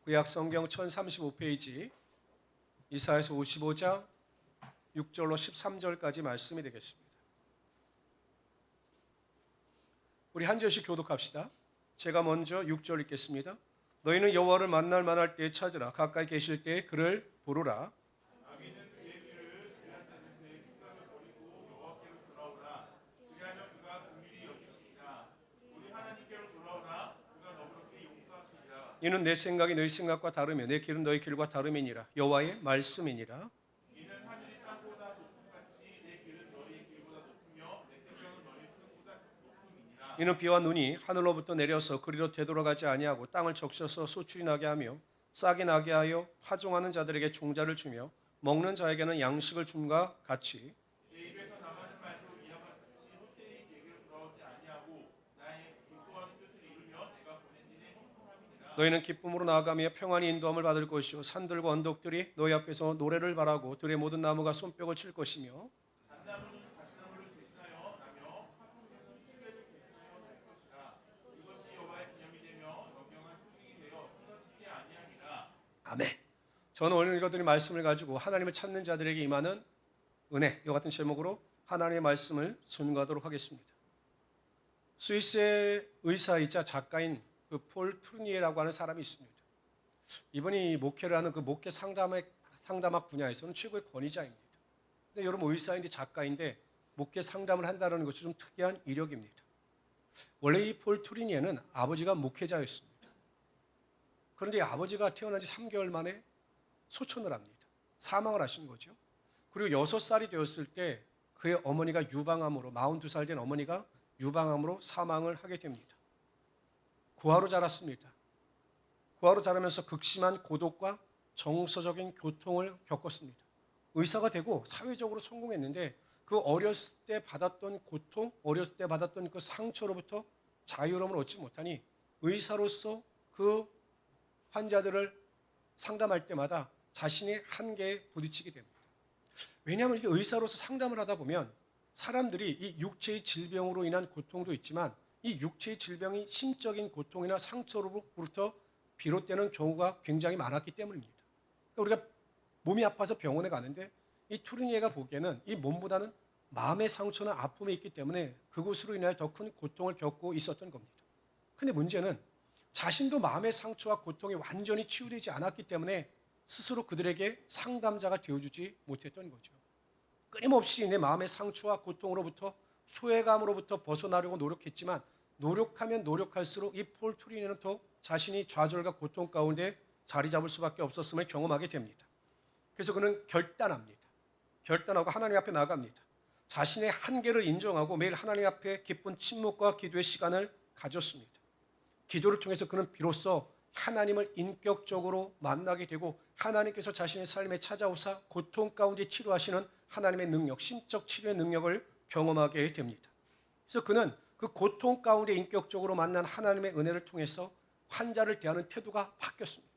구약 성경 1035페이지 이사야서 55장 6절로 13절까지 말씀이 되겠습니다. 우리 한 절씩 교독합시다. 제가 먼저 6절 읽겠습니다. 너희는 여호와를 만날 만할 때에 찾으라. 가까이 계실 때에 그를 부르라. 이는 내 생각이 너희 생각과 다르며 내 길은 너희 길과 다름이니라. 여호와의 말씀이니라. 이는 비와 눈이 하늘로부터 내려서 그리로 되돌아가지 아니하고 땅을 적셔서 소출이 나게 하며 싹이 나게 하여 파종하는 자들에게 종자를 주며 먹는 자에게는 양식을 줌과 같이 너희는 기쁨으로 나아가며 평안히 인도함을 받을 것이요 산들과 언덕들이 너희 앞에서 노래를 바라고 들의 모든 나무가 손뼉을 칠 것이며 아멘. 저는 오늘 읽어드린 말씀을 가지고 하나님을 찾는 자들에게 임하는 은혜, 이와 같은 제목으로 하나님의 말씀을 전가하도록 하겠습니다. 스위스의 의사이자 작가인 그 폴 투르니에라고 하는 사람이 있습니다. 이분이 목회를 하는 그 목회 상담학 분야에서는 최고의 권위자입니다. 근데 여러분 의사인데 작가인데 목회 상담을 한다는 것이 좀 특이한 이력입니다. 원래 이 폴 투르니에는 아버지가 목회자였습니다. 그런데 아버지가 태어난 지 3개월 만에 소천을 합니다. 사망을 하신 거죠. 그리고 6살이 되었을 때 그의 어머니가 유방암으로 42살 된 어머니가 유방암으로 사망을 하게 됩니다. 고아로 자랐습니다. 고아로 자라면서 극심한 고독과 정서적인 고통을 겪었습니다. 의사가 되고 사회적으로 성공했는데 그 어렸을 때 받았던 고통, 어렸을 때 받았던 그 상처로부터 자유로움을 얻지 못하니 의사로서 그 환자들을 상담할 때마다 자신의 한계에 부딪히게 됩니다. 왜냐하면 이게 의사로서 상담을 하다 보면 사람들이 이 육체의 질병으로 인한 고통도 있지만 이 육체의 질병이 심적인 고통이나 상처로부터 비롯되는 경우가 굉장히 많았기 때문입니다. 그러니까 우리가 몸이 아파서 병원에 가는데 이 투르니에가 보기에는 이 몸보다는 마음의 상처나 아픔이 있기 때문에 그것으로 인하여 더 큰 고통을 겪고 있었던 겁니다. 그런데 문제는 자신도 마음의 상처와 고통이 완전히 치유되지 않았기 때문에 스스로 그들에게 상담자가 되어주지 못했던 거죠. 끊임없이 내 마음의 상처와 고통으로부터 소외감으로부터 벗어나려고 노력했지만 노력하면 노력할수록 이 폴 투르니에는 더 자신이 좌절과 고통 가운데 자리 잡을 수밖에 없었음을 경험하게 됩니다. 그래서 그는 결단하고 하나님 앞에 나아갑니다. 자신의 한계를 인정하고 매일 하나님 앞에 기쁜 침묵과 기도의 시간을 가졌습니다. 기도를 통해서 그는 비로소 하나님을 인격적으로 만나게 되고 하나님께서 자신의 삶에 찾아오사 고통 가운데 치료하시는 하나님의 능력, 심적 치료의 능력을 경험하게 됩니다. 그래서 그는 그 고통 가운데 인격적으로 만난 하나님의 은혜를 통해서 환자를 대하는 태도가 바뀌었습니다.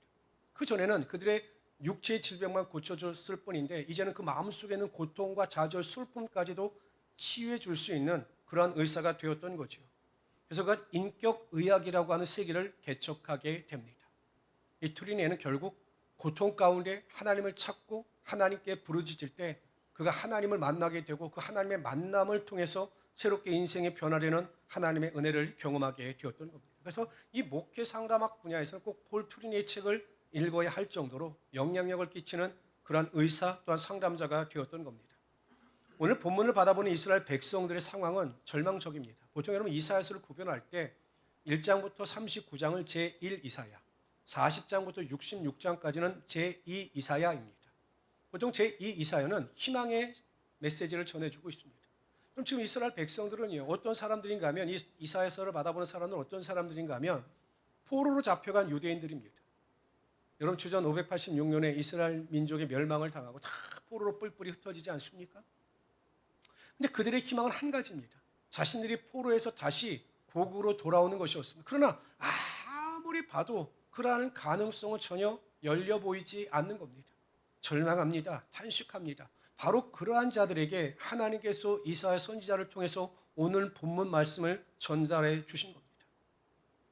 그전에는 그들의 육체의 질병만 고쳐줬을 뿐인데 이제는 그 마음속에 있는 고통과 좌절, 슬픔까지도 치유해 줄 수 있는 그러한 의사가 되었던 거죠. 그래서 그 인격의학이라고 하는 세계를 개척하게 됩니다. 이 투르니에는 결국 고통 가운데 하나님을 찾고 하나님께 부르짖을 때 그가 하나님을 만나게 되고 그 하나님의 만남을 통해서 새롭게 인생의 변화되는 하나님의 은혜를 경험하게 되었던 겁니다. 그래서 이 목회 상담학 분야에서는 꼭 폴 투르니에의 책을 읽어야 할 정도로 영향력을 끼치는 그러한 의사 또한 상담자가 되었던 겁니다. 오늘 본문을 받아보는 이스라엘 백성들의 상황은 절망적입니다. 보통 여러분 이사야서를 구별할 때 1장부터 39장을 제1 이사야, 40장부터 66장까지는 제2 이사야입니다. 보통 제2 이사야는 희망의 메시지를 전해주고 있습니다. 그럼 지금 이스라엘 백성들은요, 어떤 사람들인가 하면 이 이사야서를 받아보는 사람들은 어떤 사람들인가 하면 포로로 잡혀간 유대인들입니다. 여러분 주전 586년에 이스라엘 민족의 멸망을 당하고 다 포로로 뿔뿔이 흩어지지 않습니까? 근데 그들의 희망은 한 가지입니다. 자신들이 포로에서 다시 고국으로 돌아오는 것이었습니다. 그러나 아무리 봐도 그러한 가능성은 전혀 열려 보이지 않는 겁니다. 절망합니다. 탄식합니다. 바로 그러한 자들에게 하나님께서 이사야 선지자를 통해서 오늘 본문 말씀을 전달해 주신 겁니다.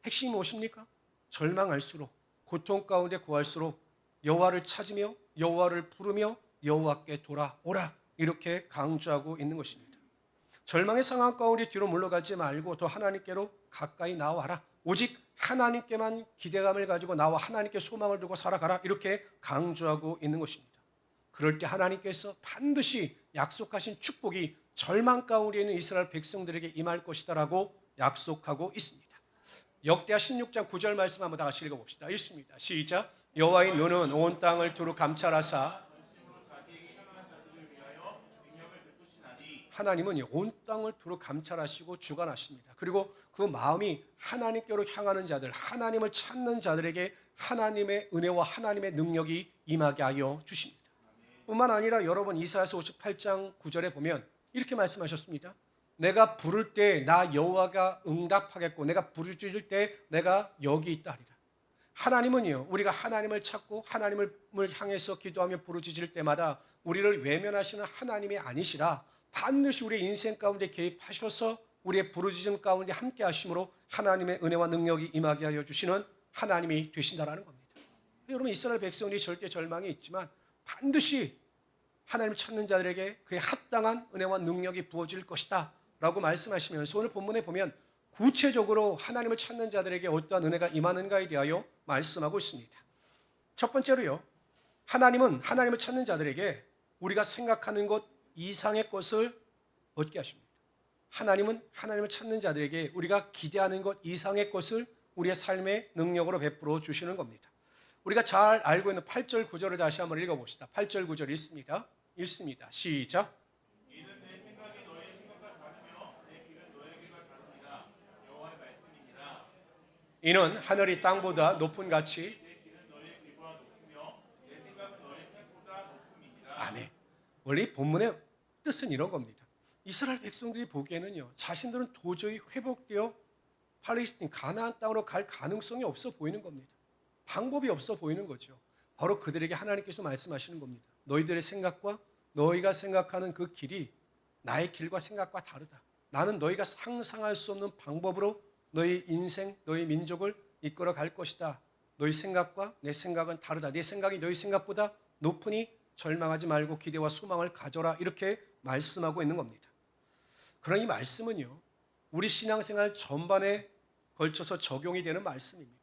핵심이 무엇입니까? 절망할수록 고통 가운데 구할수록 여호와를 찾으며 여호와를 부르며 여호와께 돌아오라 이렇게 강조하고 있는 것입니다. 절망의 상황 가운데 뒤로 물러가지 말고 더 하나님께로 가까이 나와라. 오직 하나님께만 기대감을 가지고 나와 하나님께 소망을 두고 살아가라 이렇게 강조하고 있는 것입니다. 그럴 때 하나님께서 반드시 약속하신 축복이 절망 가운데 있는 이스라엘 백성들에게 임할 것이다라고 약속하고 있습니다. 역대하 16장 9절 말씀 한번 다 같이 읽어봅시다. 읽습니다. 시작. 여호와의 눈은 온 땅을 두루 감찰하사 하나님은 온 땅을 두루 감찰하시고 주관하십니다. 그리고 그 마음이 하나님께로 향하는 자들, 하나님을 찾는 자들에게 하나님의 은혜와 하나님의 능력이 임하게 하여 주십니다. 뿐만 아니라 여러분 이사야서 58장 9절에 보면 이렇게 말씀하셨습니다. 내가 부를 때 나 여호와가 응답하겠고 내가 부르짖을 때 내가 여기 있다 하리라. 하나님은요, 우리가 하나님을 찾고 하나님을 향해서 기도하며 부르짖을 때마다 우리를 외면하시는 하나님이 아니시라 반드시 우리의 인생 가운데 개입하셔서 우리의 부르짖음 가운데 함께 하심으로 하나님의 은혜와 능력이 임하게 하여 주시는 하나님이 되신다라는 겁니다. 여러분 이스라엘 백성들이 절대 절망이 있지만 반드시 하나님을 찾는 자들에게 그에 합당한 은혜와 능력이 부어질 것이다 라고 말씀하시면서 오늘 본문에 보면 구체적으로 하나님을 찾는 자들에게 어떠한 은혜가 임하는가에 대하여 말씀하고 있습니다. 첫 번째로요, 하나님은 하나님을 찾는 자들에게 우리가 생각하는 것 이상의 것을 얻게 하십니다. 하나님은 하나님을 찾는 자들에게 우리가 기대하는 것 이상의 것을 우리의 삶의 능력으로 베풀어 주시는 겁니다. 우리가 잘 알고 있는 8절 9절을 다시 한번 읽어봅시다. 8절 9절 읽습니다. 시작. 이는 내 생각이 너의 생각과 다르며 내 길은 너의 길과 다르니라 여호와의 말씀이니라. 이는 하늘이 땅보다 높은 같이 내 길은 너의 길보다 높으며 내 생각은 너의 생각보다 높음이니라. 아멘. 원래 이 본문의 뜻은 이런 겁니다. 이스라엘 백성들이 보기에는요, 자신들은 도저히 회복되어 팔레스틴 가나안 땅으로 갈 가능성이 없어 보이는 겁니다. 방법이 없어 보이는 거죠. 바로 그들에게 하나님께서 말씀하시는 겁니다. 너희들의 생각과 너희가 생각하는 그 길이 나의 길과 생각과 다르다. 나는 너희가 상상할 수 없는 방법으로 너희 인생, 너희 민족을 이끌어 갈 것이다. 너희 생각과 내 생각은 다르다. 내 생각이 너희 생각보다 높으니 절망하지 말고 기대와 소망을 가져라. 이렇게 말씀하고 있는 겁니다. 그런 이 말씀은요, 우리 신앙생활 전반에 걸쳐서 적용이 되는 말씀입니다.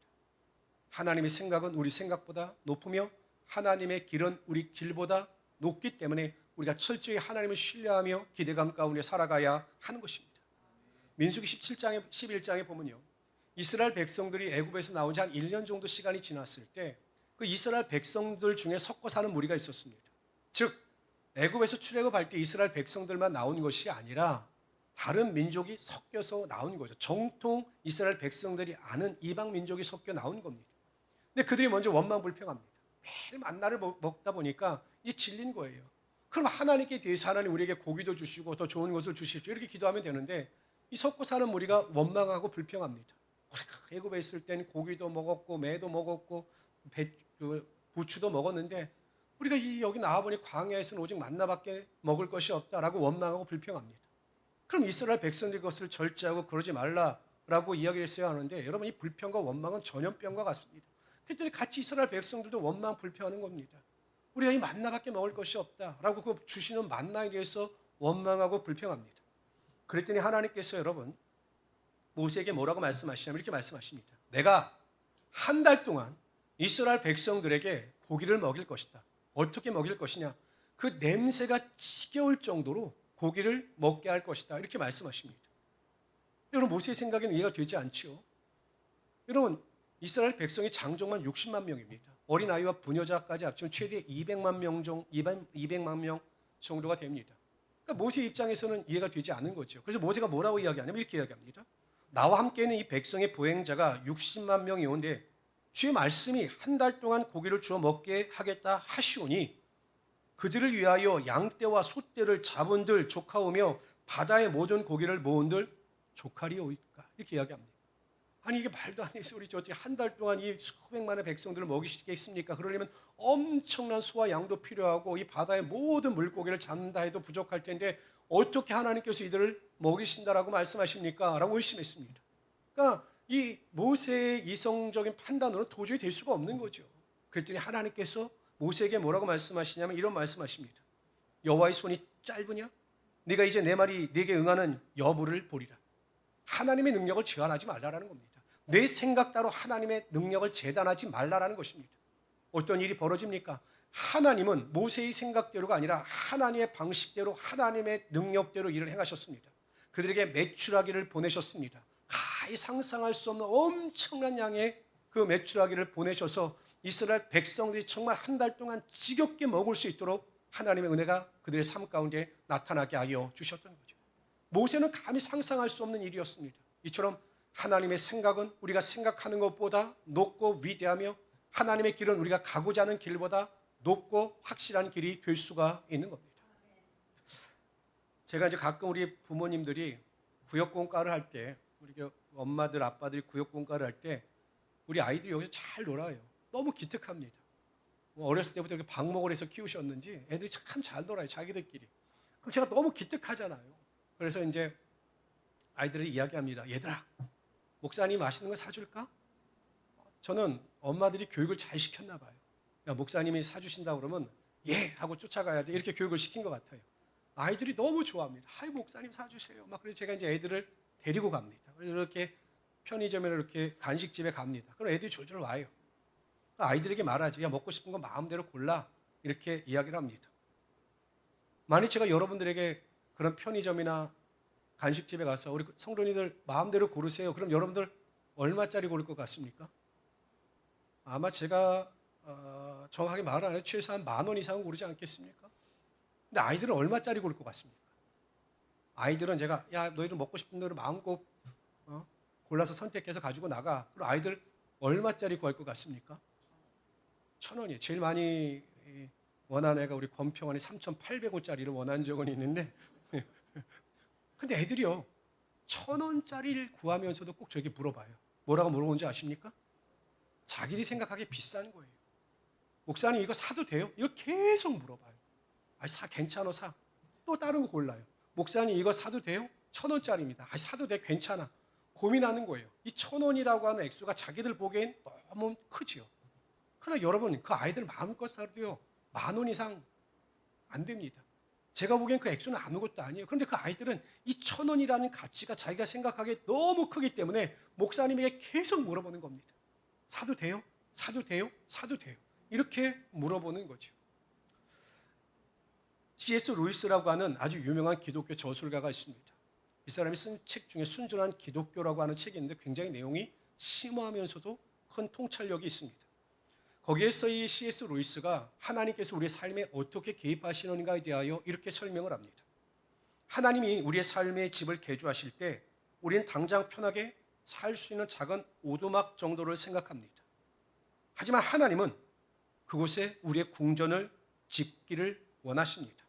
하나님의 생각은 우리 생각보다 높으며 하나님의 길은 우리 길보다 높기 때문에 우리가 철저히 하나님을 신뢰하며 기대감 가운데 살아가야 하는 것입니다. 민수기 17장에 11장에 보면요, 이스라엘 백성들이 애굽에서 나온 지 한 1년 정도 시간이 지났을 때 그 이스라엘 백성들 중에 섞어 사는 무리가 있었습니다. 즉 애굽에서 출애굽할 때 이스라엘 백성들만 나온 것이 아니라 다른 민족이 섞여서 나온 거죠. 정통 이스라엘 백성들이 아는 이방 민족이 섞여 나온 겁니다. 근데 그들이 먼저 원망불평합니다. 매일 만나를 먹다 보니까 이제 질린 거예요. 그럼 하나님께 대해서 하나님 우리에게 고기도 주시고 더 좋은 것을 주십시오. 이렇게 기도하면 되는데 이 섞고 사는 무리가 원망하고 불평합니다. 우리가 애굽에 있을 땐 고기도 먹었고 매도 먹었고 부추도 먹었는데 우리가 여기 나와보니 광야에서는 오직 만나밖에 먹을 것이 없다라고 원망하고 불평합니다. 그럼 이스라엘 백성들이 그것을 절제하고 그러지 말라라고 이야기를 했어야 하는데 여러분 이 불평과 원망은 전염병과 같습니다. 그랬더니 같이 이스라엘 백성들도 원망 불평하는 겁니다. 우리가 이 만나밖에 먹을 것이 없다라고 그 주시는 만나에 대해서 원망하고 불평합니다. 그랬더니 하나님께서 여러분 모세에게 뭐라고 말씀하시냐면 이렇게 말씀하십니다. 내가 한 달 동안 이스라엘 백성들에게 고기를 먹일 것이다. 어떻게 먹일 것이냐? 그 냄새가 지겨울 정도로 고기를 먹게 할 것이다. 이렇게 말씀하십니다. 여러분 모세의 생각에는 이해가 되지 않지요. 여러분 이스라엘 백성이 장정만 60만 명입니다. 어린아이와 부녀자까지 합치면 최대 200만 명 정도가 됩니다. 그러니까 모세 입장에서는 이해가 되지 않은 거죠. 그래서 모세가 뭐라고 이야기하냐면 이렇게 이야기합니다. 나와 함께 있는 이 백성의 보행자가 60만 명이 오는데 주의 말씀이 한 달 동안 고기를 주어 먹게 하겠다 하시오니 그들을 위하여 양떼와 소떼를 잡은들 조카오며 바다의 모든 고기를 모은들 조카리오이까 이렇게 이야기합니다. 아니 이게 말도 안 되는 소리죠. 어떻게 한 달 동안 이 수백만의 백성들을 먹이시겠습니까? 그러려면 엄청난 소와 양도 필요하고 이 바다의 모든 물고기를 잡는다 해도 부족할 텐데 어떻게 하나님께서 이들을 먹이신다라고 말씀하십니까? 라고 의심했습니다. 그러니까 이 모세의 이성적인 판단으로 도저히 될 수가 없는 거죠. 그랬더니 하나님께서 모세에게 뭐라고 말씀하시냐면 이런 말씀하십니다. 여호와의 손이 짧으냐? 네가 이제 내 말이 네게 응하는 여부를 보리라. 하나님의 능력을 제한하지 말라라는 겁니다. 내 생각 따로 하나님의 능력을 재단하지 말라라는 것입니다. 어떤 일이 벌어집니까? 하나님은 모세의 생각대로가 아니라 하나님의 방식대로 하나님의 능력대로 일을 행하셨습니다. 그들에게 메추라기를 보내셨습니다. 가히 상상할 수 없는 엄청난 양의 그 메추라기를 보내셔서 이스라엘 백성들이 정말 한 달 동안 지겹게 먹을 수 있도록 하나님의 은혜가 그들의 삶 가운데 나타나게 하여 주셨던 거죠. 모세는 감히 상상할 수 없는 일이었습니다. 이처럼 하나님의 생각은 우리가 생각하는 것보다 높고 위대하며 하나님의 길은 우리가 가고자 하는 길보다 높고 확실한 길이 될 수가 있는 겁니다. 제가 이제 가끔 우리 부모님들이 구역공과를 할 때, 우리 엄마들, 아빠들이 구역공과를 할 때 우리 아이들이 여기서 잘 놀아요. 너무 기특합니다. 어렸을 때부터 이렇게 방목을 해서 키우셨는지 애들이 참 잘 놀아요, 자기들끼리. 그럼 제가 너무 기특하잖아요. 그래서 이제 아이들이 이야기합니다. 얘들아, 목사님 맛있는 거 사줄까? 저는 엄마들이 교육을 잘 시켰나 봐요. 야, 목사님이 사주신다 그러면 예 하고 쫓아가야 돼. 이렇게 교육을 시킨 것 같아요. 아이들이 너무 좋아합니다. 하이 목사님 사주세요. 막 그래서 제가 이제 애들을 데리고 갑니다. 그래서 이렇게 편의점에 이렇게 간식집에 갑니다. 그럼 애들이 졸졸 와요. 아이들에게 말하지. 야, 먹고 싶은 거 마음대로 골라. 이렇게 이야기를 합니다. 만약 제가 여러분들에게 그런 편의점이나 간식집에 가서 우리 성도님들 마음대로 고르세요. 그럼 여러분들 얼마짜리 고를 것 같습니까? 아마 제가 정확하게 말을 안 해도 최소한 10,000원 이상은 고르지 않겠습니까? 근데 아이들은 얼마짜리 고를 것 같습니까? 아이들은 제가 야, 너희들 먹고 싶은 대로 마음껏 골라서 선택해서 가지고 나가. 그럼 아이들 얼마짜리 구할 것 같습니까? 1,000원이에요. 제일 많이 원하는 애가 우리 권평원이 3,800원짜리를 원한 적은 있는데 근데 애들이요 1,000원짜리를 구하면서도 꼭 저에게 물어봐요. 뭐라고 물어보는지 아십니까? 자기들이 생각하기에 비싼 거예요. 목사님 이거 사도 돼요? 이거 계속 물어봐요. 아니 사, 괜찮아 사. 또 다른 거 골라요. 목사님 이거 사도 돼요? 1,000원짜리입니다. 아니 사도 돼, 괜찮아. 고민하는 거예요. 이 1,000원이라고 하는 액수가 자기들 보기엔 너무 크지요. 그러나 여러분 그 아이들 마음껏 사도요 10,000원 이상 안 됩니다. 제가 보기엔 그 액수는 아무것도 아니에요. 그런데 그 아이들은 이 1,000원이라는 가치가 자기가 생각하기에 너무 크기 때문에 목사님에게 계속 물어보는 겁니다. 사도 돼요? 사도 돼요? 사도 돼요? 이렇게 물어보는 거죠. C.S. 루이스라고 하는 아주 유명한 기독교 저술가가 있습니다. 이 사람이 쓴 책 중에 순전한 기독교라고 하는 책이 있는데 굉장히 내용이 심오하면서도 큰 통찰력이 있습니다. 거기에서 이 C.S. 루이스가 하나님께서 우리의 삶에 어떻게 개입하시는가에 대하여 이렇게 설명을 합니다. 하나님이 우리의 삶의 집을 개조하실 때 우리는 당장 편하게 살 수 있는 작은 오두막 정도를 생각합니다. 하지만 하나님은 그곳에 우리의 궁전을 짓기를 원하십니다.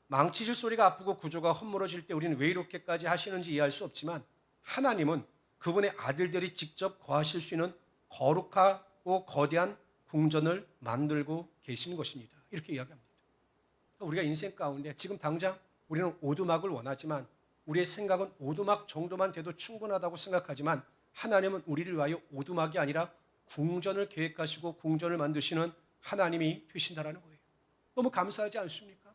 망치질 소리가 아프고 구조가 헛물어질 때 우리는 왜 이렇게까지 하시는지 이해할 수 없지만 하나님은 그분의 아들들이 직접 거하실 수 있는 거룩하고 거대한 궁전을 만들고 계시는 것입니다. 이렇게 이야기합니다. 우리가 인생 가운데 지금 당장 우리는 오두막을 원하지만 우리의 생각은 오두막 정도만 돼도 충분하다고 생각하지만 하나님은 우리를 위하여 오두막이 아니라 궁전을 계획하시고 궁전을 만드시는 하나님이 되신다라는 거예요. 너무 감사하지 않습니까?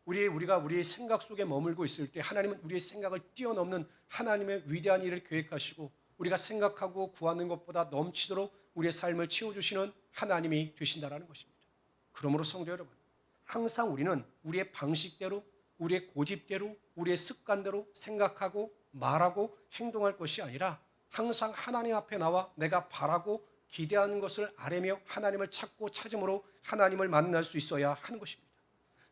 우리가 우리의 생각 속에 머물고 있을 때 하나님은 우리의 생각을 뛰어넘는 하나님의 위대한 일을 계획하시고 우리가 생각하고 구하는 것보다 넘치도록 우리의 삶을 채워주시는 하나님이 되신다라는 것입니다. 그러므로 성도 여러분, 항상 우리는 우리의 방식대로, 우리의 고집대로, 우리의 습관대로 생각하고 말하고 행동할 것이 아니라 항상 하나님 앞에 나와 내가 바라고 기대하는 것을 아뢰며 하나님을 찾고 찾음으로 하나님을 만날 수 있어야 하는 것입니다.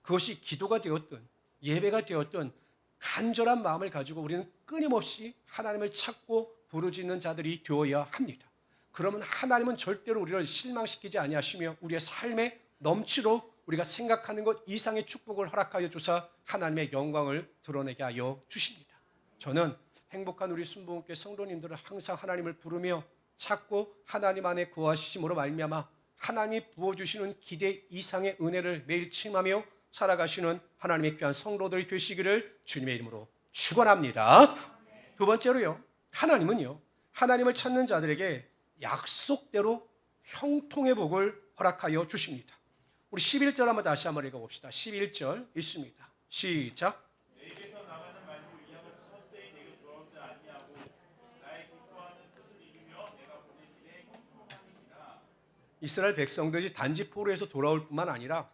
그것이 기도가 되었든 예배가 되었든 간절한 마음을 가지고 우리는 끊임없이 하나님을 찾고 부르짖는 자들이 되어야 합니다. 그러면 하나님은 절대로 우리를 실망시키지 아니하시며 우리의 삶에 넘치도록 우리가 생각하는 것 이상의 축복을 허락하여 주사 하나님의 영광을 드러내게 하여 주십니다. 저는 행복한 우리 순복음교회 성도님들을 항상 하나님을 부르며 찾고 하나님 안에 거하심으로 말미암아 하나님이 부어주시는 기대 이상의 은혜를 매일 체험하며 살아가시는 하나님의 귀한 성도들이 되시기를 주님의 이름으로 축원합니다. 두 번째로요, 하나님은요 하나님을 찾는 자들에게 약속대로 형통의 복을 허락하여 주십니다. 우리 11절 한번 다시 한번 읽어봅시다. 11절 읽습니다. 시작. 내게서 나가는 말로 이와 같이 헛되이 내게 주어오지 아니하고 나의 기뻐하는 뜻을 이루며 내가 보낸 길에 형통함이니라. 이스라엘 백성들이 단지 포로에서 돌아올 뿐만 아니라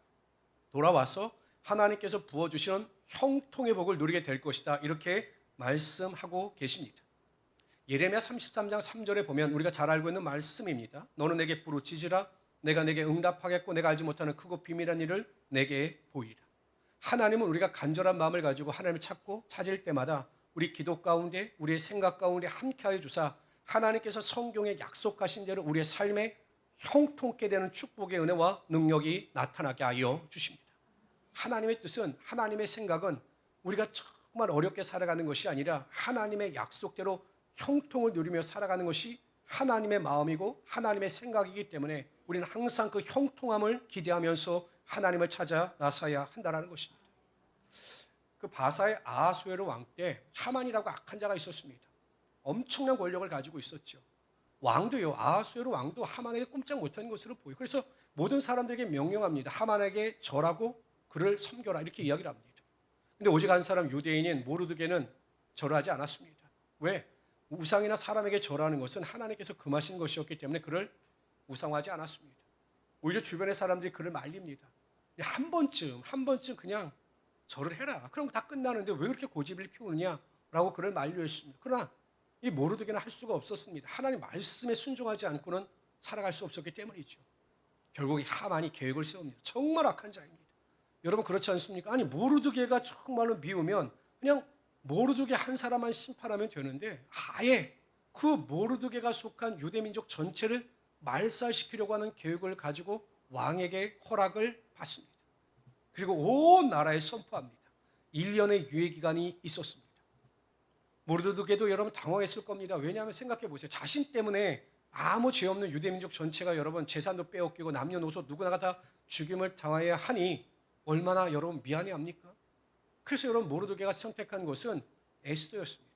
돌아와서 하나님께서 부어주시는 형통의 복을 누리게 될 것이다. 이렇게 말씀하고 계십니다. 예레미야 33장 3절에 보면 우리가 잘 알고 있는 말씀입니다. 너는 내게 부르짖으라. 내가 내게 응답하겠고 내가 알지 못하는 크고 비밀한 일을 내게 보이라. 하나님은 우리가 간절한 마음을 가지고 하나님을 찾고 찾을 때마다 우리 기도 가운데 우리의 생각 가운데 함께하여 주사 하나님께서 성경에 약속하신 대로 우리의 삶에 형통케 되는 축복의 은혜와 능력이 나타나게 하여 주십니다. 하나님의 뜻은, 하나님의 생각은 우리가 정말 어렵게 살아가는 것이 아니라 하나님의 약속대로 형통을 누리며 살아가는 것이 하나님의 마음이고 하나님의 생각이기 때문에 우리는 항상 그 형통함을 기대하면서 하나님을 찾아 나서야 한다는 것입니다. 그 바사의 아하수에로 왕 때 하만이라고 악한 자가 있었습니다. 엄청난 권력을 가지고 있었죠. 왕도요, 아하수에로 왕도 하만에게 꼼짝 못하는 것으로 보여요. 그래서 모든 사람들에게 명령합니다. 하만에게 절하고 그를 섬겨라 이렇게 이야기를 합니다. 근데 오직 한 사람 유대인인 모르드게는 절하지 않았습니다. 왜? 우상이나 사람에게 절하는 것은 하나님께서 금하신 것이었기 때문에 그를 우상화하지 않았습니다. 오히려 주변의 사람들이 그를 말립니다. 한 번쯤 그냥 절을 해라. 그럼 다 끝나는데 왜 그렇게 고집을 피우느냐라고 그를 만류했습니다. 그러나 이 모르드게는 할 수가 없었습니다. 하나님 말씀에 순종하지 않고는 살아갈 수 없었기 때문이죠. 결국 이 하만이 계획을 세웁니다. 정말 악한 자입니다. 여러분 그렇지 않습니까? 아니 모르드게가 정말로 미우면 그냥 모르드게 한 사람만 심판하면 되는데 아예 그 모르드게가 속한 유대민족 전체를 말살시키려고 하는 계획을 가지고 왕에게 허락을 받습니다. 그리고 온 나라에 선포합니다. 1년의 유예기간이 있었습니다. 모르드게도 여러분 당황했을 겁니다. 왜냐하면 생각해 보세요. 자신 때문에 아무 죄 없는 유대민족 전체가 여러분 재산도 빼앗기고 남녀노소 누구나가 다 죽임을 당해야 하니 얼마나 여러분 미안해합니까? 그래서 여러분 모르드게가 선택한 것은 에스더였습니다.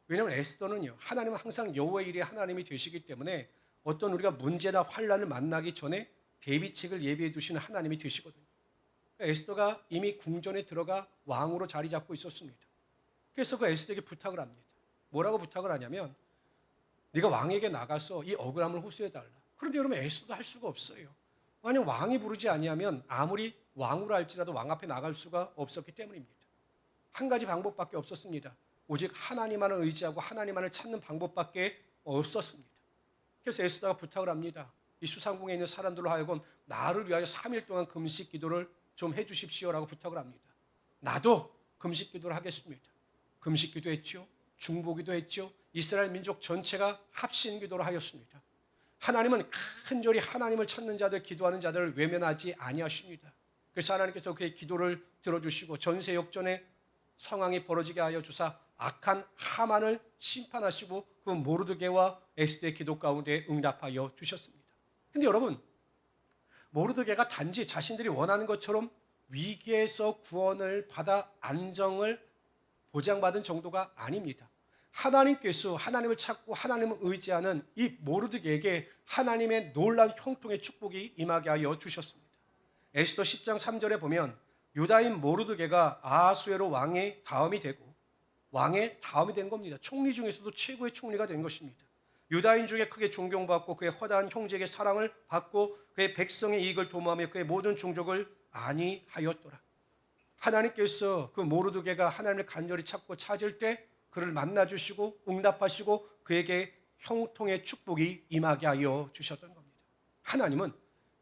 왜냐하면 에스더는요, 하나님은 항상 여호와의 일의 하나님이 되시기 때문에 어떤 우리가 문제나 환란을 만나기 전에 대비책을 예비해 두시는 하나님이 되시거든요. 에스더가 이미 궁전에 들어가 왕으로 자리 잡고 있었습니다. 그래서 그 에스더에게 부탁을 합니다. 뭐라고 부탁을 하냐면 네가 왕에게 나가서 이 억울함을 호소해달라. 그런데 여러분 에스더도 할 수가 없어요. 만약 왕이 부르지 아니하면 아무리 왕으로 할지라도 왕 앞에 나갈 수가 없었기 때문입니다. 한 가지 방법밖에 없었습니다. 오직 하나님만을 의지하고 하나님만을 찾는 방법밖에 없었습니다. 그래서 에스더가 부탁을 합니다. 이 수상궁에 있는 사람들로 하여금 나를 위하여 3일 동안 금식 기도를 좀 해주십시오라고 부탁을 합니다. 나도 금식 기도를 하겠습니다. 금식 기도했죠. 중보기도 했죠. 이스라엘 민족 전체가 합심 기도를 하였습니다. 하나님은 간절히 하나님을 찾는 자들, 기도하는 자들을 외면하지 아니하십니다. 그래서 하나님께서 그의 기도를 들어주시고 전세 역전의 상황이 벌어지게 하여 주사 악한 하만을 심판하시고 그 모르드게와 에스더의 기도 가운데 응답하여 주셨습니다. 근데 여러분 모르드게가 단지 자신들이 원하는 것처럼 위기에서 구원을 받아 안정을 보장받은 정도가 아닙니다. 하나님께서 하나님을 찾고 하나님을 의지하는 이 모르드게에게 하나님의 놀라운 형통의 축복이 임하게 하여 주셨습니다. 에스더 10장 3절에 보면 유다인 모르드게가 아하수에로 왕의 다음이 되고 왕의 다음이 된 겁니다. 총리 중에서도 최고의 총리가 된 것입니다. 유다인 중에 크게 존경받고 그의 허다한 형제에게 사랑을 받고 그의 백성의 이익을 도모하며 그의 모든 종족을 안위하였더라. 하나님께서 그 모르드게가 하나님을 간절히 찾고 찾을 때 그를 만나주시고 응답하시고 그에게 형통의 축복이 임하게 하여 주셨던 겁니다. 하나님은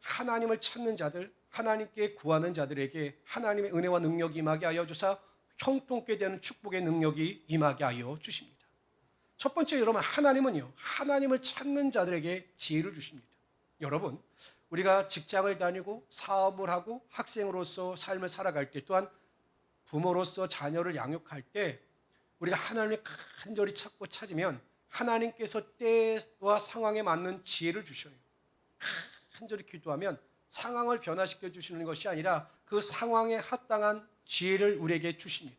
하나님을 찾는 자들, 하나님께 구하는 자들에게 하나님의 은혜와 능력이 임하게 하여 주사 형통케 되는 축복의 능력이 임하게 하여 주십니다. 첫 번째 여러분 하나님은요, 하나님을 찾는 자들에게 지혜를 주십니다. 여러분 우리가 직장을 다니고 사업을 하고 학생으로서 삶을 살아갈 때 또한 부모로서 자녀를 양육할 때 우리가 하나님을 간절히 찾고 찾으면 하나님께서 때와 상황에 맞는 지혜를 주셔요. 간절히 기도하면 상황을 변화시켜 주시는 것이 아니라 그 상황에 합당한 지혜를 우리에게 주십니다.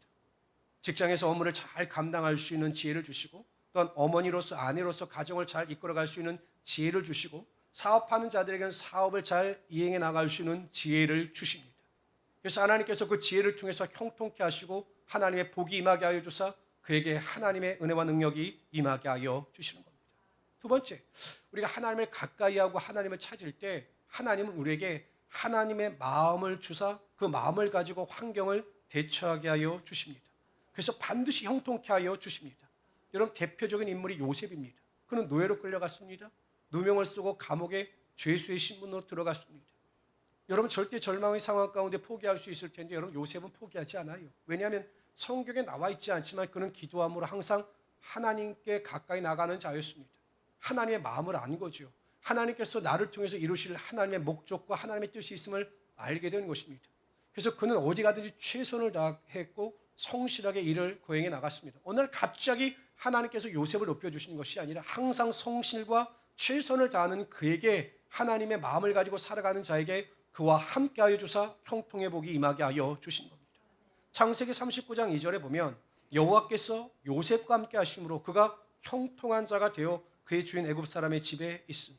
직장에서 업무를 잘 감당할 수 있는 지혜를 주시고 또한 어머니로서 아내로서 가정을 잘 이끌어갈 수 있는 지혜를 주시고 사업하는 자들에게는 사업을 잘 이행해 나갈 수 있는 지혜를 주십니다. 그래서 하나님께서 그 지혜를 통해서 형통케 하시고 하나님의 복이 임하게 하여 주사 그에게 하나님의 은혜와 능력이 임하게 하여 주시는 겁니다. 두 번째, 우리가 하나님을 가까이 하고 하나님을 찾을 때 하나님은 우리에게 하나님의 마음을 주사 그 마음을 가지고 환경을 대처하게 하여 주십니다. 그래서 반드시 형통케 하여 주십니다. 여러분, 대표적인 인물이 요셉입니다. 그는 노예로 끌려갔습니다. 누명을 쓰고 감옥에 죄수의 신분으로 들어갔습니다. 여러분, 절대 절망의 상황 가운데 포기할 수 있을 텐데 여러분, 요셉은 포기하지 않아요. 왜냐하면 성경에 나와 있지 않지만 그는 기도함으로 항상 하나님께 가까이 나가는 자였습니다. 하나님의 마음을 안 거죠. 하나님께서 나를 통해서 이루실 하나님의 목적과 하나님의 뜻이 있음을 알게 된 것입니다. 그래서 그는 어디 가든지 최선을 다했고 성실하게 일을 거행해 나갔습니다. 어느 날 갑자기 하나님께서 요셉을 높여주신 것이 아니라 항상 성실과 최선을 다하는 그에게 하나님의 마음을 가지고 살아가는 자에게 그와 함께하여 주사 형통의 복이 임하게 하여 주신 겁니다. 창세기 39장 2절에 보면 여호와께서 요셉과 함께 하심으로 그가 형통한 자가 되어 그의 주인 애굽 사람의 집에 있음.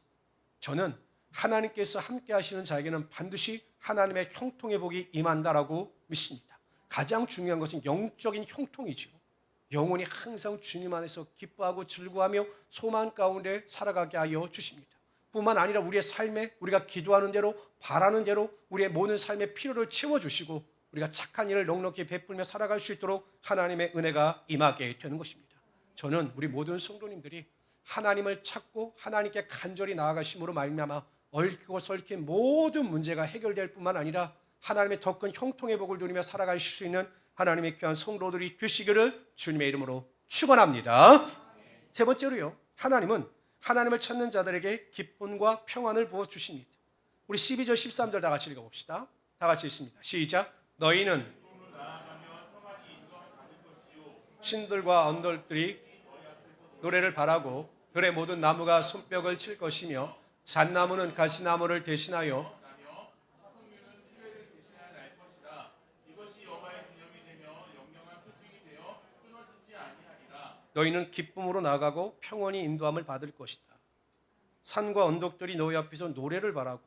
저는 하나님께서 함께 하시는 자에게는 반드시 하나님의 형통의 복이 임한다라고 믿습니다. 가장 중요한 것은 영적인 형통이죠. 영혼이 항상 주님 안에서 기뻐하고 즐거워하며 소망 가운데 살아가게 하여 주십니다. 뿐만 아니라 우리의 삶에 우리가 기도하는 대로 바라는 대로 우리의 모든 삶의 필요를 채워주시고 우리가 착한 일을 넉넉히 베풀며 살아갈 수 있도록 하나님의 은혜가 임하게 되는 것입니다. 저는 우리 모든 성도님들이 하나님을 찾고 하나님께 간절히 나아가심으로 말미암아 얽히고 설킨 모든 문제가 해결될 뿐만 아니라 하나님의 더 큰 형통의 복을 누리며 살아갈 수 있는 하나님의 귀한 성도들이 되시기를 주님의 이름으로 축원합니다. 세 번째로요, 하나님은 하나님을 찾는 자들에게 기쁨과 평안을 부어 주십니다. 우리 12절 13절 다 같이 읽어봅시다. 다 같이 읽습니다. 시작. 너희는 신들과 언덕들이 노래를 바라고 들의 모든 나무가 손뼉을 칠 것이며 잣나무는 가시나무를 대신하여 너희는 기쁨으로 나가고 평온히 인도함을 받을 것이다. 산과 언덕들이 너희 앞에서 노래를 바라고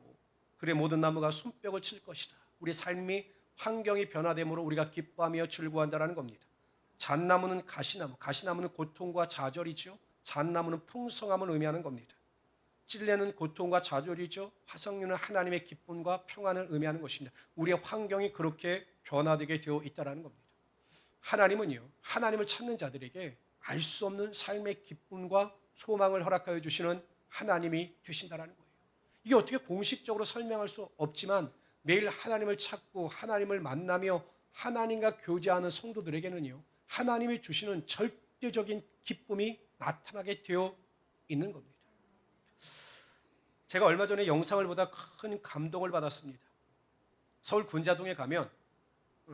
들의 모든 나무가 손뼉을 칠 것이다. 우리 삶이 환경이 변화됨으로 우리가 기뻐하며 즐거워한다는 겁니다. 잣나무는 가시나무, 가시나무는 고통과 좌절이죠. 잣나무는 풍성함을 의미하는 겁니다. 찔레는 고통과 좌절이죠. 화석류는 하나님의 기쁨과 평안을 의미하는 것입니다. 우리의 환경이 그렇게 변화되게 되어 있다는 겁니다. 하나님은요, 하나님을 찾는 자들에게 알 수 없는 삶의 기쁨과 소망을 허락하여 주시는 하나님이 되신다는 거예요. 이게 어떻게 공식적으로 설명할 수 없지만 매일 하나님을 찾고 하나님을 만나며 하나님과 교제하는 성도들에게는요, 하나님이 주시는 절대적인 기쁨이 나타나게 되어 있는 겁니다. 제가 얼마 전에 영상을 보다 큰 감동을 받았습니다. 서울 군자동에 가면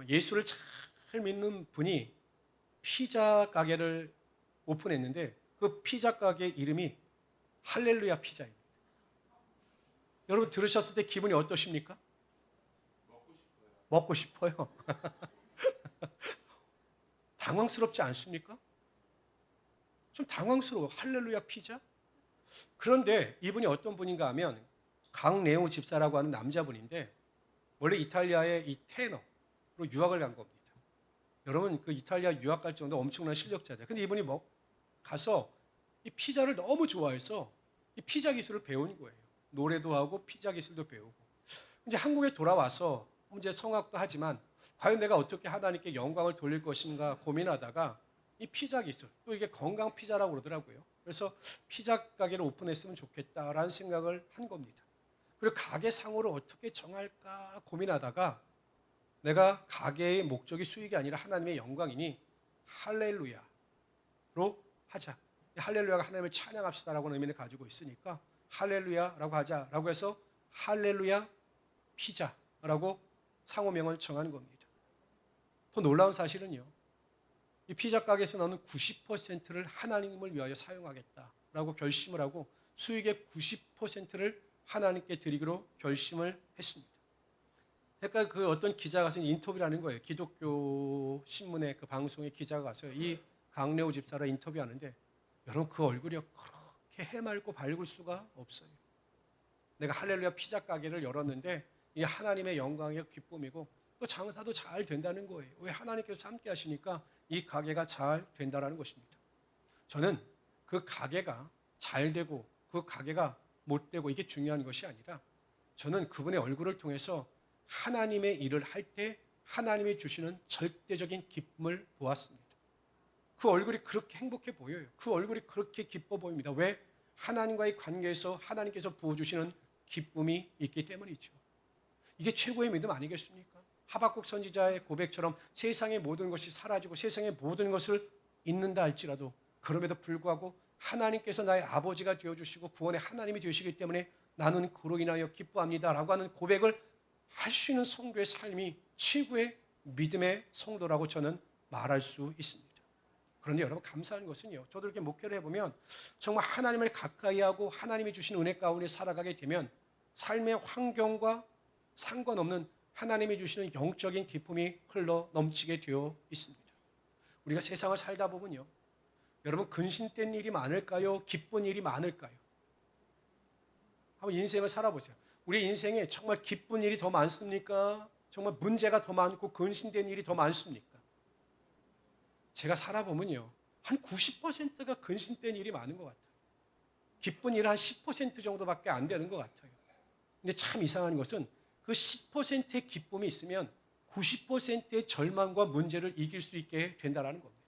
예수를 잘 믿는 분이 피자 가게를 오픈했는데 그 피자 가게 이름이 할렐루야 피자입니다. 여러분 들으셨을 때 기분이 어떠십니까? 먹고 싶어요. 당황스럽지 않습니까? 좀 당황스러워. 할렐루야 피자? 그런데 이분이 어떤 분인가 하면 강레오 집사라고 하는 남자분인데 원래 이탈리아의 이 테너로 유학을 간 겁니다. 여러분 그 이탈리아 유학 갈 정도 엄청난 실력자죠. 근데 이분이 가서 이 피자를 너무 좋아해서 이 피자 기술을 배운 거예요. 노래도 하고 피자 기술도 배우고. 이제 한국에 돌아와서 이제 성악도 하지만 과연 내가 어떻게 하나님께 영광을 돌릴 것인가 고민하다가 이 피자 기술, 또 이게 건강 피자라고 그러더라고요. 그래서 피자 가게를 오픈했으면 좋겠다라는 생각을 한 겁니다. 그리고 가게 상호를 어떻게 정할까 고민하다가 내가 가게의 목적이 수익이 아니라 하나님의 영광이니 할렐루야로 하자. 할렐루야가 하나님을 찬양합시다라고 의미를 가지고 있으니까 할렐루야라고 하자라고 해서 할렐루야 피자라고 상호명을 정하는 겁니다. 더 놀라운 사실은요, 이 피자 가게에서 나오는 90%를 하나님을 위하여 사용하겠다라고 결심을 하고 수익의 90%를 하나님께 드리기로 결심을 했습니다. 그러니까 그 어떤 기자가 가서 인터뷰를 하는 거예요. 기독교 신문의 그 방송의 기자가 가서 이 강레오 집사를 인터뷰하는데 여러분 그 얼굴이 그렇게 해맑고 밝을 수가 없어요. 내가 할렐루야 피자 가게를 열었는데 이게 하나님의 영광이고 기쁨이고 또 장사도 잘 된다는 거예요. 왜? 하나님께서 함께 하시니까 이 가게가 잘 된다라는 것입니다. 저는 그 가게가 잘 되고 그 가게가 못 되고 이게 중요한 것이 아니라 저는 그분의 얼굴을 통해서 하나님의 일을 할 때 하나님이 주시는 절대적인 기쁨을 보았습니다. 그 얼굴이 그렇게 행복해 보여요. 그 얼굴이 그렇게 기뻐 보입니다. 왜? 하나님과의 관계에서 하나님께서 부어주시는 기쁨이 있기 때문이죠. 이게 최고의 믿음 아니겠습니까? 하박국 선지자의 고백처럼 세상의 모든 것이 사라지고 세상의 모든 것을 잊는다 할지라도 그럼에도 불구하고 하나님께서 나의 아버지가 되어주시고 구원의 하나님이 되시기 때문에 나는 그로 인하여 기뻐합니다 라고 하는 고백을 할 수 있는 성도의 삶이 최고의 믿음의 성도라고 저는 말할 수 있습니다. 그런데 여러분 감사한 것은요, 저도 이렇게 목회를 해보면 정말 하나님을 가까이하고 하나님이 주신 은혜 가운데 살아가게 되면 삶의 환경과 상관없는 하나님이 주시는 영적인 기쁨이 흘러 넘치게 되어 있습니다. 우리가 세상을 살다 보면요, 여러분 근심된 일이 많을까요? 기쁜 일이 많을까요? 한번 인생을 살아보세요. 우리 인생에 정말 기쁜 일이 더 많습니까? 정말 문제가 더 많고 근심된 일이 더 많습니까? 제가 살아보면요, 한 90%가 근심된 일이 많은 것 같아요. 기쁜 일은 한 10% 정도밖에 안 되는 것 같아요. 근데 참 이상한 것은 그 10%의 기쁨이 있으면 90%의 절망과 문제를 이길 수 있게 된다는 겁니다.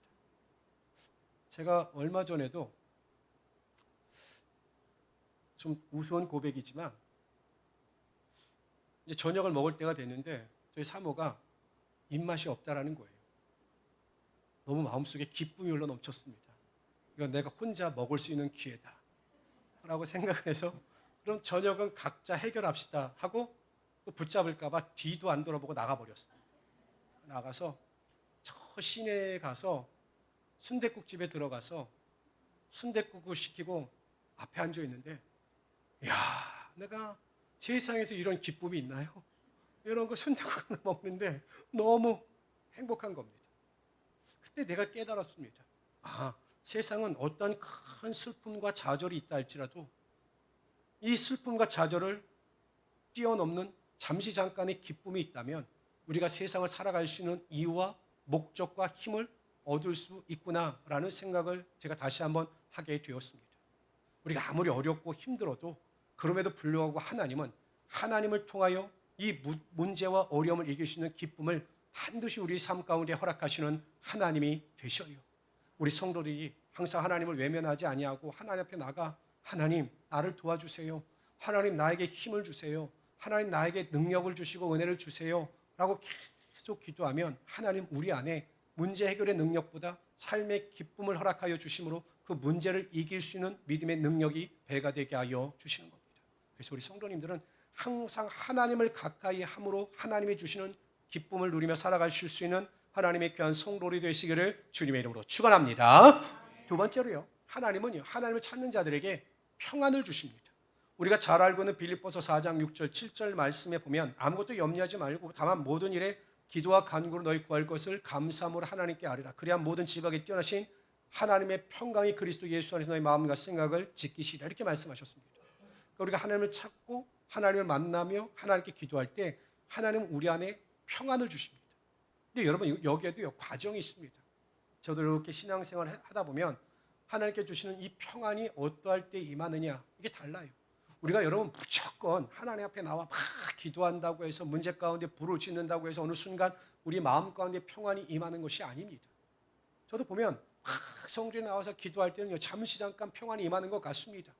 제가 얼마 전에도 좀 우스운 고백이지만 이제 저녁을 먹을 때가 됐는데 저희 사모가 입맛이 없다라는 거예요. 너무 마음속에 기쁨이 흘러 넘쳤습니다. 이건 내가 혼자 먹을 수 있는 기회다 라고 생각을 해서 그럼 저녁은 각자 해결합시다 하고 또 붙잡을까 봐 뒤도 안 돌아보고 나가버렸어요. 나가서 저 시내에 가서 순댓국집에 들어가서 순댓국을 시키고 앞에 앉아 있는데, 이야, 내가 세상에서 이런 기쁨이 있나요? 이런 거 순댓국을 먹는데 너무 행복한 겁니다. 그때 내가 깨달았습니다. 아, 세상은 어떤 큰 슬픔과 좌절이 있다 할지라도 이 슬픔과 좌절을 뛰어넘는 잠시 잠깐의 기쁨이 있다면 우리가 세상을 살아갈 수 있는 이유와 목적과 힘을 얻을 수 있구나라는 생각을 제가 다시 한번 하게 되었습니다. 우리가 아무리 어렵고 힘들어도 그럼에도 불구하고 하나님은 하나님을 통하여 이 문제와 어려움을 이길 수 있는 기쁨을 반드시 우리 삶 가운데 허락하시는 하나님이 되셔요. 우리 성도들이 항상 하나님을 외면하지 아니하고 하나님 앞에 나가 하나님 나를 도와주세요. 하나님 나에게 힘을 주세요. 하나님 나에게 능력을 주시고 은혜를 주세요 라고 계속 기도하면 하나님 우리 안에 문제 해결의 능력보다 삶의 기쁨을 허락하여 주심으로 그 문제를 이길 수 있는 믿음의 능력이 배가 되게 하여 주시는 겁니다. 그래서 우리 성도님들은 항상 하나님을 가까이 함으로 하나님이 주시는 기쁨을 누리며 살아가실 수 있는 하나님의 귀한 성도들이 되시기를 주님의 이름으로 축원합니다. 두 번째로요, 하나님은요, 하나님을 찾는 자들에게 평안을 주십니다. 우리가 잘 알고 있는 빌립보서 4장 6절 7절 말씀에 보면 아무것도 염려하지 말고 다만 모든 일에 기도와 간구로 너희 구할 것을 감사함으로 하나님께 아뢰라. 그래야 모든 지각에 뛰어나신 하나님의 평강이 그리스도 예수 안에서 너희 마음과 생각을 지키시라. 이렇게 말씀하셨습니다. 그러니까 우리가 하나님을 찾고 하나님을 만나며 하나님께 기도할 때 하나님은 우리 안에 평안을 주십니다. 근데 여러분 여기에도 과정이 있습니다. 저도 이렇게 신앙생활을 하다 보면 하나님께 주시는 이 평안이 어떠할 때 임하느냐 이게 달라요. 우리가 여러분 무조건 하나님 앞에 나와 막 기도한다고 해서 문제 가운데 불을 짓는다고 해서 어느 순간 우리 마음 가운데 평안이 임하는 것이 아닙니다. 저도 보면 막 성전에 나와서 기도할 때는 잠시 잠깐 평안이 임하는 것 같습니다.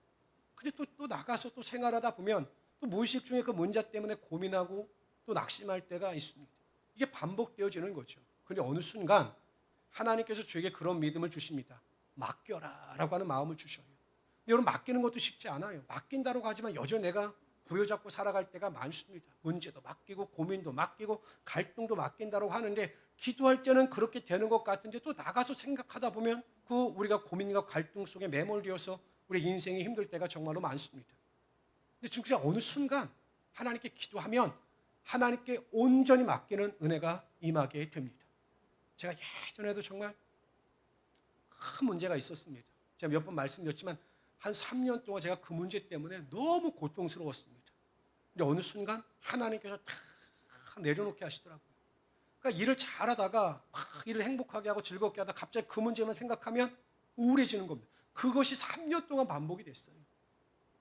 근데 또 나가서 또 생활하다 보면 또 무의식 중에 그 문제 때문에 고민하고 또 낙심할 때가 있습니다. 이게 반복되어지는 거죠. 그런데 어느 순간 하나님께서 저에게 그런 믿음을 주십니다. 맡겨라 라고 하는 마음을 주셔요. 근데 여러분 맡기는 것도 쉽지 않아요. 맡긴다고 하지만 여전히 내가 부여잡고 살아갈 때가 많습니다. 문제도 맡기고 고민도 맡기고 갈등도 맡긴다고 하는데 기도할 때는 그렇게 되는 것 같은데 또 나가서 생각하다 보면 그 우리가 고민과 갈등 속에 매몰되어서 우리 인생이 힘들 때가 정말로 많습니다. 근데 진짜 어느 순간 하나님께 기도하면 하나님께 온전히 맡기는 은혜가 임하게 됩니다. 제가 예전에도 정말 큰 문제가 있었습니다. 제가 몇 번 말씀드렸지만 한 3년 동안 제가 그 문제 때문에 너무 고통스러웠습니다. 근데 어느 순간 하나님께서 다 내려놓게 하시더라고요. 그러니까 일을 잘하다가 막 일을 행복하게 하고 즐겁게 하다가 갑자기 그 문제만 생각하면 우울해지는 겁니다. 그것이 3년 동안 반복이 됐어요.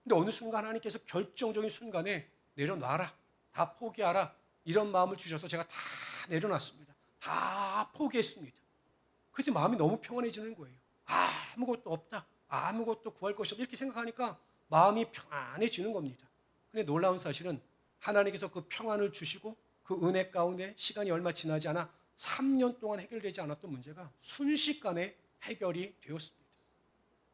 근데 어느 순간 하나님께서 결정적인 순간에 내려놔라, 다 포기하라, 이런 마음을 주셔서 제가 다 내려놨습니다. 다 포기했습니다. 그때 마음이 너무 평안해지는 거예요. 아무것도 없다, 아무것도 구할 것이 없다, 이렇게 생각하니까 마음이 평안해지는 겁니다. 근데 놀라운 사실은 하나님께서 그 평안을 주시고 그 은혜 가운데 시간이 얼마 지나지 않아 3년 동안 해결되지 않았던 문제가 순식간에 해결이 되었습니다.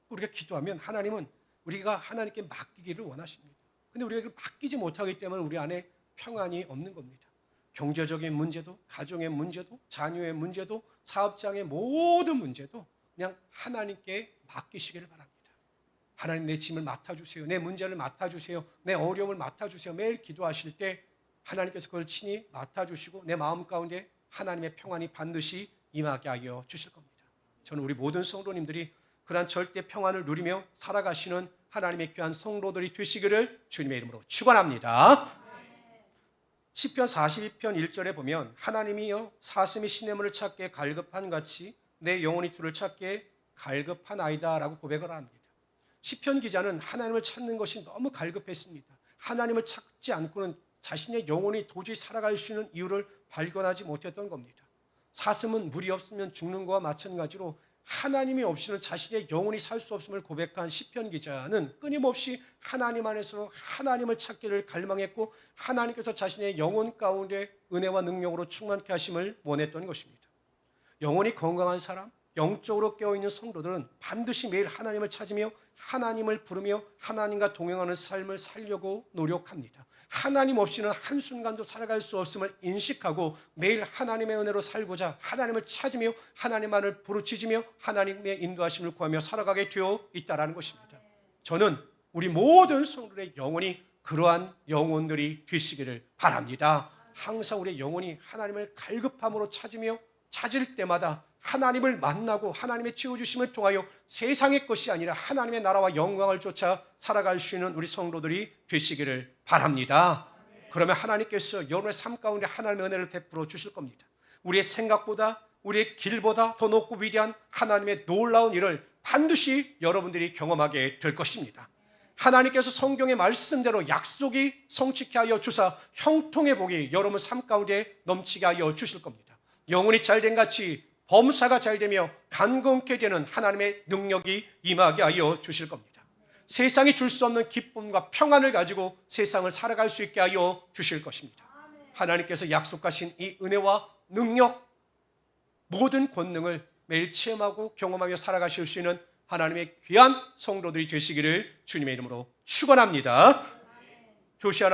우리가 기도하면 하나님은 우리가 하나님께 맡기기를 원하십니다. 근데 우리가 그걸 맡기지 못하기 때문에 우리 안에 평안이 없는 겁니다. 경제적인 문제도, 가정의 문제도, 자녀의 문제도, 사업장의 모든 문제도 그냥 하나님께 맡기시기를 바랍니다. 하나님, 내 짐을 맡아주세요. 내 문제를 맡아주세요. 내 어려움을 맡아주세요. 매일 기도하실 때 하나님께서 그걸 친히 맡아주시고 내 마음 가운데 하나님의 평안이 반드시 임하게 하여 주실 겁니다. 저는 우리 모든 성도님들이 그러한 절대 평안을 누리며 살아가시는 하나님의 귀한 성도들이 되시기를 주님의 이름으로 축원합니다. 시편 42편 1절에 보면 하나님이여 사슴이 시냇물을 찾기에 갈급한 같이 내 영혼이 주를 찾기에 갈급하나이다 라고 고백을 합니다. 시편 기자는 하나님을 찾는 것이 너무 갈급했습니다. 하나님을 찾지 않고는 자신의 영혼이 도저히 살아갈 수 있는 이유를 발견하지 못했던 겁니다. 사슴은 물이 없으면 죽는 것과 마찬가지로 하나님이 없이는 자신의 영혼이 살 수 없음을 고백한 시편 기자는 끊임없이 하나님 안에서 하나님을 찾기를 갈망했고 하나님께서 자신의 영혼 가운데 은혜와 능력으로 충만케 하심을 원했던 것입니다. 영혼이 건강한 사람, 영적으로 깨어있는 성도들은 반드시 매일 하나님을 찾으며 하나님을 부르며 하나님과 동행하는 삶을 살려고 노력합니다. 하나님 없이는 한순간도 살아갈 수 없음을 인식하고 매일 하나님의 은혜로 살고자 하나님을 찾으며 하나님만을 부르짖으며 하나님의 인도하심을 구하며 살아가게 되어 있다는 것입니다. 저는 우리 모든 성도들의 영혼이 그러한 영혼들이 되시기를 바랍니다. 항상 우리의 영혼이 하나님을 갈급함으로 찾을 때마다 하나님을 만나고 하나님의 치워주심을 통하여 세상의 것이 아니라 하나님의 나라와 영광을 쫓아 살아갈 수 있는 우리 성도들이 되시기를 바랍니다. 그러면 하나님께서 여러분의 삶 가운데 하나님의 은혜를 베풀어 주실 겁니다. 우리의 생각보다 우리의 길보다 더 높고 위대한 하나님의 놀라운 일을 반드시 여러분들이 경험하게 될 것입니다. 하나님께서 성경의 말씀대로 약속이 성취케 하여 주사 형통의 복이 여러분 삶 가운데 넘치게 하여 주실 겁니다. 영혼이 잘된 같이 범사가 잘되며 간검케 되는 하나님의 능력이 임하게 하여 주실 겁니다. 세상이 줄 수 없는 기쁨과 평안을 가지고 세상을 살아갈 수 있게 하여 주실 것입니다. 하나님께서 약속하신 이 은혜와 능력, 모든 권능을 매일 체험하고 경험하며 살아가실 수 있는 하나님의 귀한 성도들이 되시기를 주님의 이름으로 축원합니다. 조시 하나님